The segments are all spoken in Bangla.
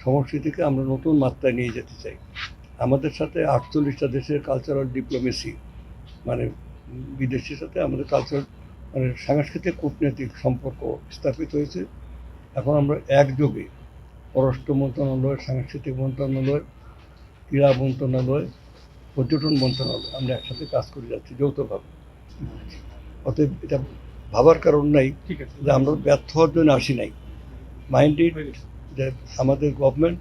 সংস্কৃতিকে আমরা নতুন মাত্রায় নিয়ে যেতে চাই। আমাদের সাথে 48টা দেশের কালচারাল ডিপ্লোমেসি, মানে বিদেশির সাথে আমাদের কালচারাল মানে সাংস্কৃতিক কূটনৈতিক সম্পর্ক স্থাপিত হয়েছে। এখন আমরা একযোগে পররাষ্ট্র মন্ত্রণালয়, সাংস্কৃতিক মন্ত্রণালয়, ক্রীড়া মন্ত্রণালয়, পর্যটন মন্ত্রণালয় আমরা একসাথে কাজ করে যাচ্ছি যৌথভাবে। অতএব এটা ভাবার কারণ নাই যে আমরা ব্যর্থ হওয়ার জন্য আসি নাই। মাইন্ডেড যে আমাদের গভর্নমেন্ট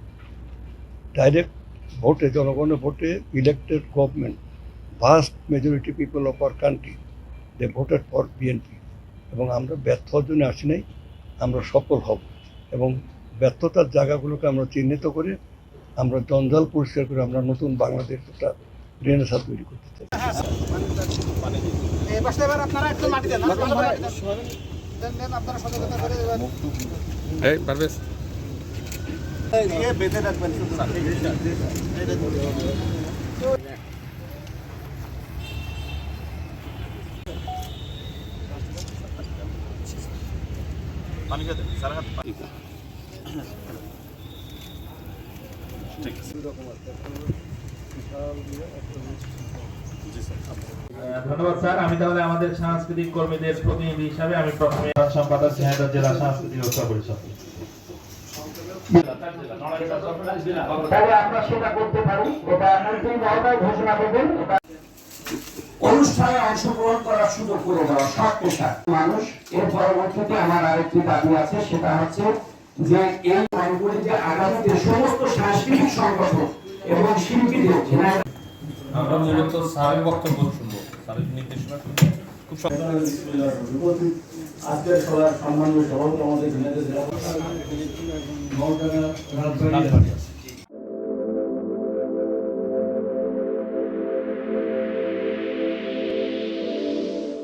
ডাইরেক্ট ভোটে, জনগণের ভোটে elected government, vast majority people of our country they voted for BNP, এবং আমরা ব্যর্থ হওয়ার জন্য আসি নাই, আমরা সফল হব। এবং ব্যর্থতার জায়গাগুলোকে আমরা চিহ্নিত করে আমরা জঞ্জাল পরিষ্কার করে আমরা নতুন বাংলাদেশ একটা রেনেসাঁ তৈরি করতে চাই। ধন্যবাদ স্যার। আমি তাহলে আমাদের সাংস্কৃতিক কর্মীদের প্রতিনিধি হিসাবে আমি প্রথমে সম্পাদক ঝিনাইদহ জেলা সাংস্কৃতিক উৎসব পরিষদ। আমরা সেটা করতে পারি, এটা মন্ত্রী মহোদয় ঘোষণা করবেন। অনুষ্ঠানে অংশগ্রহণ করার সুযোগ করে দেওয়া সব পেশার মানুষ। এর পরবর্তীতে আমার আরেকটি দাবি আছে, সেটা হচ্ছে যে এই মানগুলি যে আগামীতে সমস্ত সাংস্কৃতিক সংগঠন এবং শিল্পীদের আমরা মূলত স্যারের বক্তব্য শুনবো, স্যারের নির্দেশনা শুনবো। খুব আজকের সভার সম্মানীয় সভাপতি আমাদের